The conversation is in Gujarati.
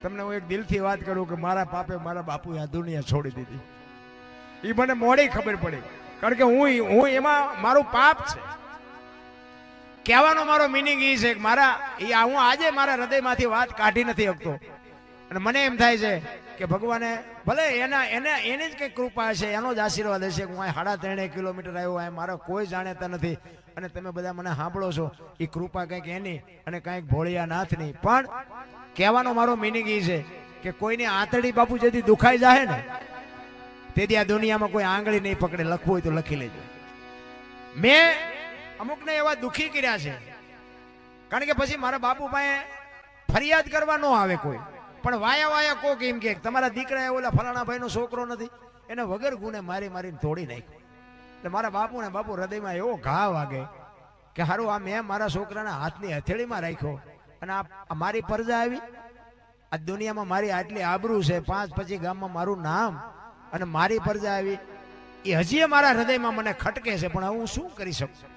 તમને હું એક દિલથી વાત કરું કે મારા પાપે મારા બાપુએ આ દુનિયા છોડી દીધી. એ મને મોડી ખબર પડી, કારણ કે હું એમાં મારું પાપ છે. કહેવાનો મારો મિનિંગ એ છે કે હું આજે મારા હૃદયમાંથી વાત કાઢી નથી શકતો. અને મને એમ થાય છે કે ભગવાને ભલે એની જ કંઈક કૃપા હશે, એનો જ આશીર્વાદ હશે કે હું આ 3.5 કિલોમીટર આવ્યો, આ મારા કોઈ જાણતા નથી અને તમે બધા મને સાંભળો છો. એ કૃપા કંઈક એની અને કંઈક ભોળિયાનાથની. પણ કહેવાનો મારો મિનિંગ એ છે કે કોઈની આંતળી બાપુ જેથી દુખાઈ જાય ને તેથી આ દુનિયામાં કોઈ આંગળી નહીં પકડે. લખવું હોય તો લખી લેજો. મેં અમુકને એવા દુખી કર્યા છે, કારણ કે પછી મારા બાપુ પાસે ફરિયાદ કરવા ન આવે કોઈ, પણ વાયા કોક એમ કે તમારા દીકરા ઓલા ફલાણા ભાઈનો છોકરો નથી, એને વગર ગુણે મારીને તોડી નાખ્યો. એટલે મારા બાપુ હૃદયમાં એવો ઘા વાગે કે હારું આ મેં મારા છોકરાના હાથની હથેળીમાં રાખ્યો અને આ મારી પરજા આવી. આ દુનિયામાં મારી આટલી આબરૂ છે, 5-25 ગામમાં મારું નામ, અને મારી પરજા આવી. એ હજી મારા હૃદયમાં મને ખટકે છે, પણ હું શું કરી શકું?